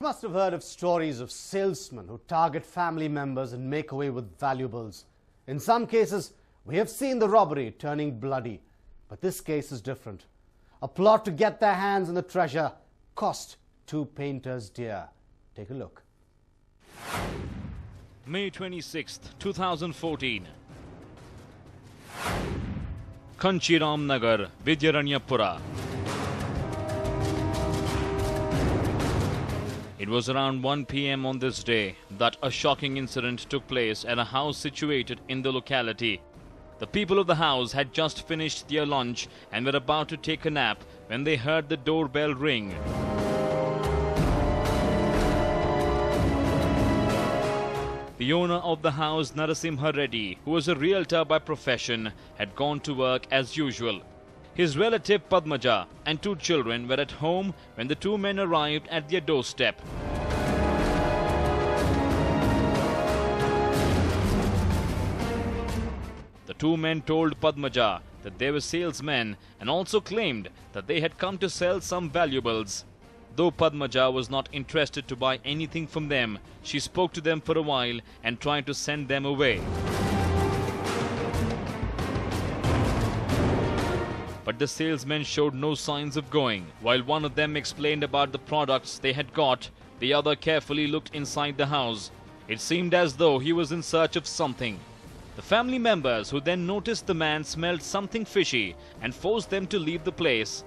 Must have heard of stories of salesmen who target family members and make away with valuables. In some cases, we have seen the robbery turning bloody. But this case is different. A plot to get their hands on the treasure cost two painters dear. Take a look. May 26th, 2014. Kanchiram Nagar, Vidyaranyapura. It was around 1 p.m. on this day that a shocking incident took place at a house situated in the locality. The people of the house had just finished their lunch and were about to take a nap when they heard the doorbell ring. The owner of the house, Narasimha Reddy, who was a realtor by profession, had gone to work as usual. His relative Padmaja and two children were at home when the two men arrived at their doorstep. The two men told Padmaja that they were salesmen and also claimed that they had come to sell some valuables. Though Padmaja was not interested to buy anything from them, she spoke to them for a while and tried to send them away. But the salesmen showed no signs of going. While one of them explained about the products they had got, the other carefully looked inside the house. It seemed as though he was in search of something. The family members, who then noticed the man, smelled something fishy and forced them to leave the place.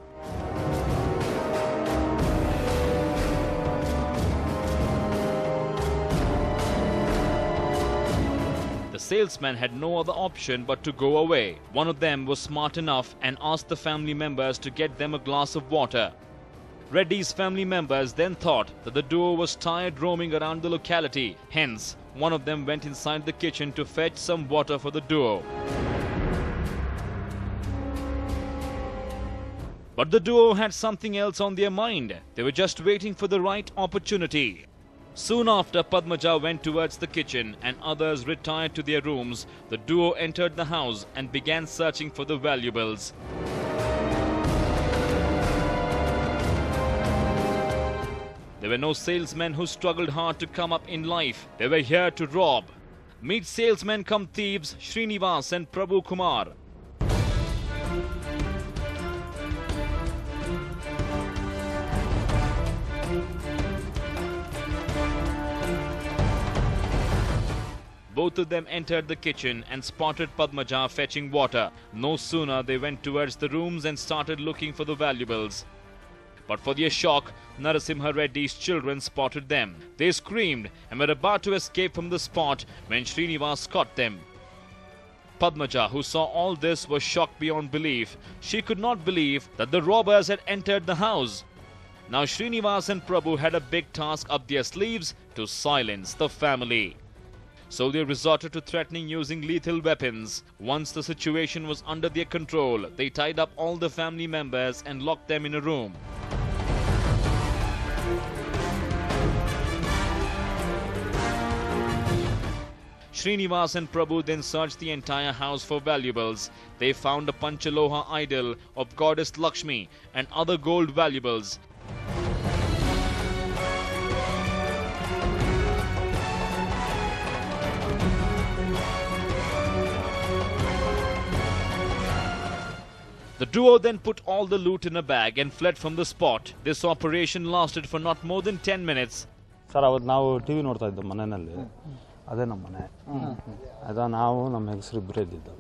The salesman had no other option but to go away. One of them was smart enough and asked the family members to get them a glass of water. Reddy's family members then thought that the duo was tired roaming around the locality. Hence, one of them went inside the kitchen to fetch some water for the duo. But the duo had something else on their mind. They were just waiting for the right opportunity. Soon after Padmaja went towards the kitchen and others retired to their rooms, the duo entered the house and began searching for the valuables. There were no salesmen who struggled hard to come up in life. They were here to rob. Meet salesmen come thieves Srinivas and Prabhu Kumar. Both of them entered the kitchen and spotted Padmaja fetching water. No sooner they went towards the rooms and started looking for the valuables. But for their shock, Narasimha Reddy's children spotted them. They screamed and were about to escape from the spot when Srinivas caught them. Padmaja, who saw all this, was shocked beyond belief. She could not believe that the robbers had entered the house. Now Srinivas and Prabhu had a big task up their sleeves to silence the family. So they resorted to threatening using lethal weapons. Once the situation was under their control, they tied up all the family members and locked them in a room. Srinivas and Prabhu then searched the entire house for valuables. They found a Panchaloha idol of goddess Lakshmi and other gold valuables. The duo then put all the loot in a bag and fled from the spot. This operation lasted for not more than 10 minutes. Sir, avatu ನಾವು TV ನೋಡ್ತಾ ಇದ್ದೆ ಮನೆಯಲ್ಲಿ. ಅದೇ ನಮ್ಮ ಮನೆ. ಅದ ನಾವು ನಮ್ಮ ಹೆಂಗಸರು ಇಬ್ಬರೇ ಇದ್ದಿದ್ದು.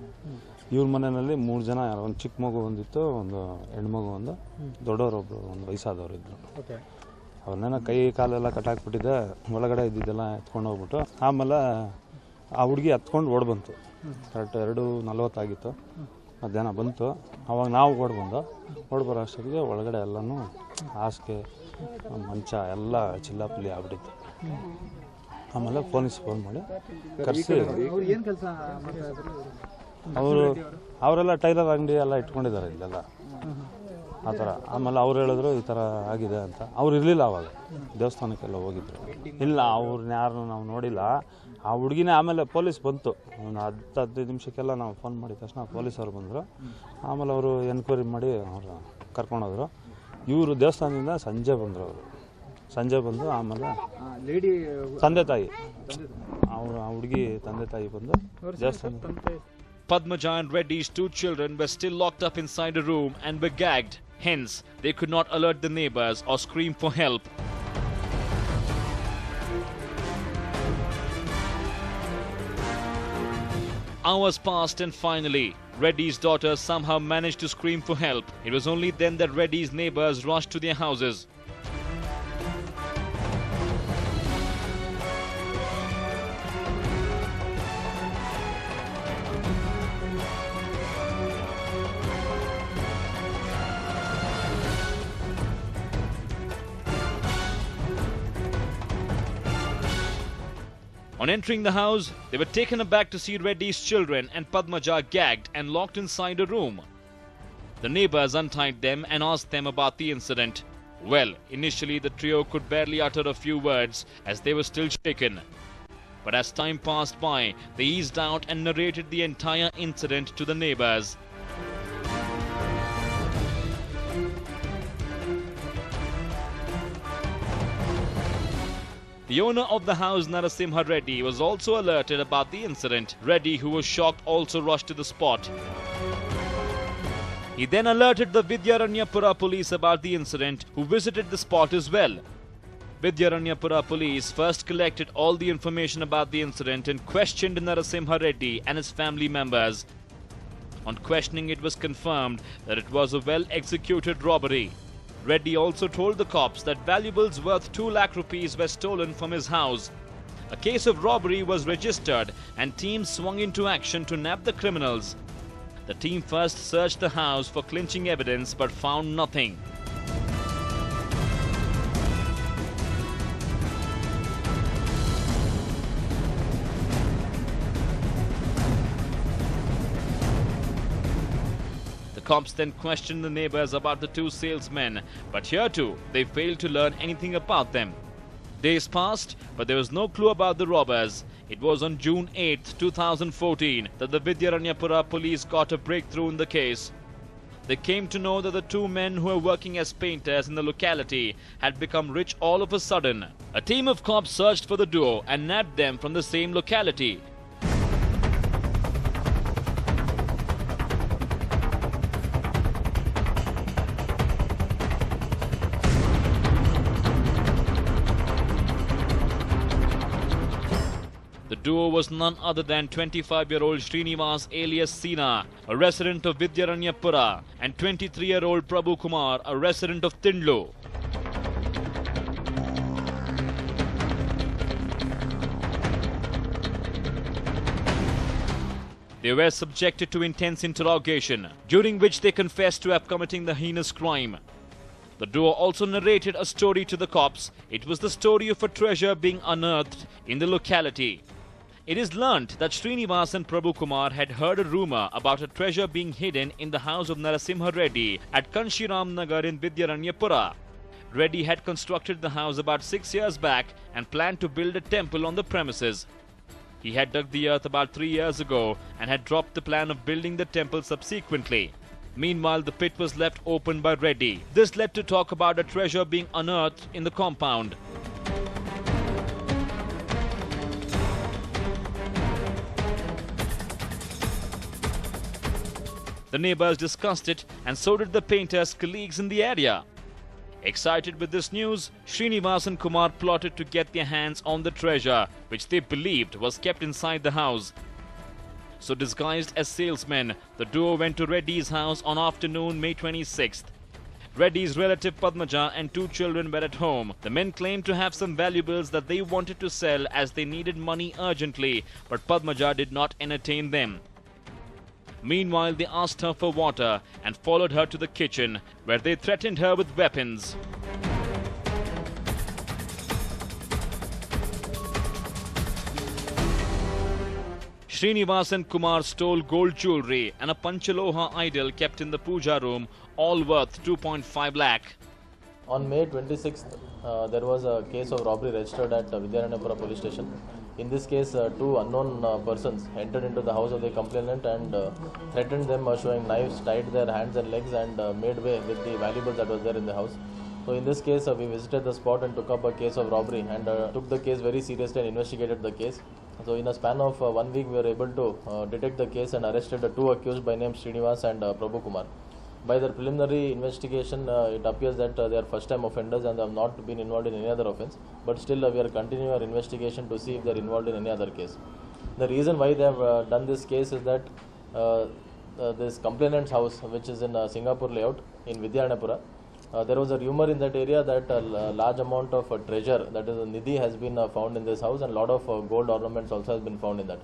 ಇವ್ರ ಮನೆಯಲ್ಲಿ 3 ಜನ, ಒಂದು ಚಿಕ್ಕ ಮಗು ಒಂದಿತ್ತು, ಒಂದು ಹೆಣ್ಣು ಮಗು ಒಂದು, ದೊಡ್ಡವರು ಒಬ್ಬರು, ಒಂದು ವಯಸ್ಸಾದವರು ಇದ್ರು. ಓಕೆ. ಅವರನ್ನ ಕೈ ಕಾಲೆಲ್ಲ ಕಟ್ಟಾಕ್ಬಿಟ್ಟಿದೆ, ಒಳಗಡೆ ಇದ್ದಿದ್ದೆಲ್ಲ ಎತ್ಕೊಂಡು ಹೋಗ್ಬಿಟ್ಟು ಆಮೇಲೆ ಆ ಹುಡುಗಿ ಹತ್ಕೊಂಡು ಓಡ್ ಬಂತು. ಕರೆಕ್ಟ್ 2:40 ಆಗಿತ್ತು. ಮಧ್ಯಾಹ್ನ ಬಂತು. ಅವಾಗ ನಾವು ಓಡ್ ಬರೋ ಅಷ್ಟೊತ್ತಿಗೆ ಒಳಗಡೆ ಎಲ್ಲನೂ ಹಾಸಿಗೆ ಮಂಚ ಎಲ್ಲ ಚಿಲ್ಲಾಪಿಲ್ಲಿ ಆಗ್ಬಿಟ್ಟಿತ್ತು. ಆಮೇಲೆ ಪೊಲೀಸ್ ಫೋನ್ ಮಾಡಿ ಕರೆಸಿ, ಅವರೆಲ್ಲ ಟೈಲರ್ ಅಂಗಡಿ ಎಲ್ಲ ಇಟ್ಕೊಂಡಿದ್ದಾರೆ ಇಲ್ಲೆಲ್ಲ ಆ ಥರ. ಆಮೇಲೆ ಅವ್ರು ಹೇಳಿದ್ರು ಈ ಥರ ಆಗಿದೆ ಅಂತ. ಅವ್ರು ಇರಲಿಲ್ಲ ಅವಾಗ, ದೇವಸ್ಥಾನಕ್ಕೆಲ್ಲ ಹೋಗಿದ್ರು. ಇಲ್ಲ, ಅವ್ರನ್ನ ಯಾರನ್ನು ನಾವು ನೋಡಿಲ್ಲ. ಆ ಹುಡುಗಿನೇ ಆಮೇಲೆ ಪೊಲೀಸ್ ಬಂತು. ಒಂದು 10-15 ನಿಮಿಷಕ್ಕೆಲ್ಲ ನಾವು ಫೋನ್ ಮಾಡಿದ ತಕ್ಷಣ ಪೊಲೀಸವ್ರು ಬಂದರು. ಆಮೇಲೆ ಅವರು ಎನ್ಕ್ವೈರಿ ಮಾಡಿ ಅವರು ಕರ್ಕೊಂಡೋದ್ರು. ಇವರು ದೇವಸ್ಥಾನದಿಂದ ಸಂಜೆ ಬಂದರು. ಅವರು ಸಂಜೆ ಬಂದು ಆಮೇಲೆ ಲೇಡಿ ತಂದೆ ತಾಯಿ ಹುಡುಗಿ ತಂದೆ ತಾಯಿ ಬಂದು ದೇವಸ್ಥಾನ. Padmaja and Reddy's 2 children were still locked up inside a room and were gagged. Hence, they could not alert the neighbors or scream for help. Hours passed and finally, Reddy's daughter somehow managed to scream for help. It was only then that Reddy's neighbors rushed to their houses. On entering the house, they were taken aback to see Reddy's children and Padmaja gagged and locked inside a room. The neighbors untied them and asked them about the incident. Well, initially the trio could barely utter a few words as they were still shaken. But as time passed by, they eased out and narrated the entire incident to the neighbors. The owner of the house, Narasimha Reddy, was also alerted about the incident. Reddy, who was shocked, also rushed to the spot. He then alerted the Vidyaranyapura police about the incident, who visited the spot as well. Vidyaranyapura police first collected all the information about the incident and questioned Narasimha Reddy and his family members. On questioning, it was confirmed that it was a well-executed robbery. Reddy also told the cops that valuables worth 2 lakh rupees were stolen from his house. A case of robbery was registered and teams swung into action to nab the criminals. The team first searched the house for clinching evidence but found nothing. Cops then questioned the neighbors about the 2 salesmen, but here too, they failed to learn anything about them. Days passed, but there was no clue about the robbers. It was on June 8, 2014 that the Vidyaranyapura police got a breakthrough in the case. They came to know that the 2 men who were working as painters in the locality had become rich all of a sudden. A team of cops searched for the duo and nabbed them from the same locality. The duo was none other than 25-year-old Srinivas alias Sina, a resident of Vidyaranyapura, and 23-year-old Prabhu Kumar, a resident of Tindlu. They were subjected to intense interrogation, during which they confessed to have committing the heinous crime. The duo also narrated a story to the cops. It was the story of a treasure being unearthed in the locality. It is learnt that Srinivas and Prabhu Kumar had heard a rumor about a treasure being hidden in the house of Narasimha Reddy at Kanshiram Nagar in Vidyaranyapura. Reddy had constructed the house about 6 years back and planned to build a temple on the premises. He had dug the earth about 3 years ago and had dropped the plan of building the temple subsequently. Meanwhile, the pit was left open by Reddy. This led to talk about a treasure being unearthed in the compound. The neighbors discussed it, and so did the painter's colleagues in the area. Excited with this news, Srinivas and Kumar plotted to get their hands on the treasure, which they believed was kept inside the house. So disguised as salesmen, the duo went to Reddy's house on afternoon May 26th. Reddy's relative Padmaja and 2 children were at home. The men claimed to have some valuables that they wanted to sell as they needed money urgently, but Padmaja did not entertain them. Meanwhile, they asked her for water and followed her to the kitchen, where they threatened her with weapons. Srinivas and Kumar stole gold jewellery and a Panchaloha idol kept in the puja room, all worth 2.5 lakh. On May 26th, there was a case of robbery registered at Vidyaranyapura police station. In this case, 2 unknown persons entered into the house of the complainant and threatened them, showing knives, tied their hands and legs and made way with the valuables that was there in the house. So in this case, we visited the spot and took up a case of robbery and took the case very seriously and investigated the case. So in a span of 1 week, we were able to detect the case and arrested the two accused by name Srinivas and Prabhu Kumar. By the preliminary investigation, it appears that they are first-time offenders and have not been involved in any other offence. But still, we are continuing our investigation to see if they are involved in any other case. The reason why they have done this case is that this complainant's house, which is in Singapore layout in Vidyanapura, there was a rumor in that area that a large amount of treasure, that is a nidhi, has been found in this house, and a lot of gold ornaments also has been found in that.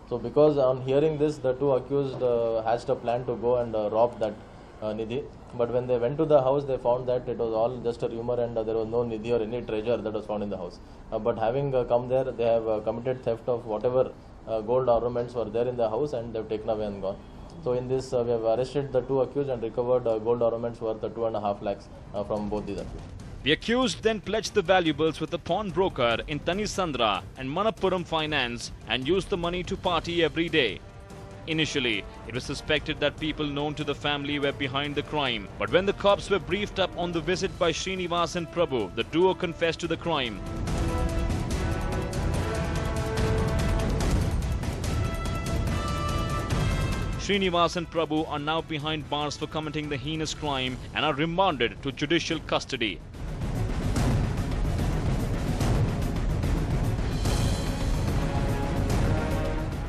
So because on hearing this, the two accused hatched a plan to go and rob that nidhi. But when they went to the house, they found that it was all just a rumor and there was no nidhi or any treasure that was found in the house. But having come there, they have committed theft of whatever gold ornaments were there in the house, and they have taken away and gone. So in this, we have arrested the two accused and recovered gold ornaments worth 2.5 lakhs from both these accused. The accused then pledged the valuables with a pawnbroker in Tanisandra and Manappuram Finance and used the money to party every day. Initially, it was suspected that people known to the family were behind the crime. But when the cops were briefed up on the visit by Srinivas and Prabhu, the duo confessed to the crime. Srinivas and Prabhu are now behind bars for committing the heinous crime and are remanded to judicial custody.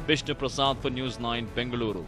Vishnu Prasad for News 9, Bengaluru.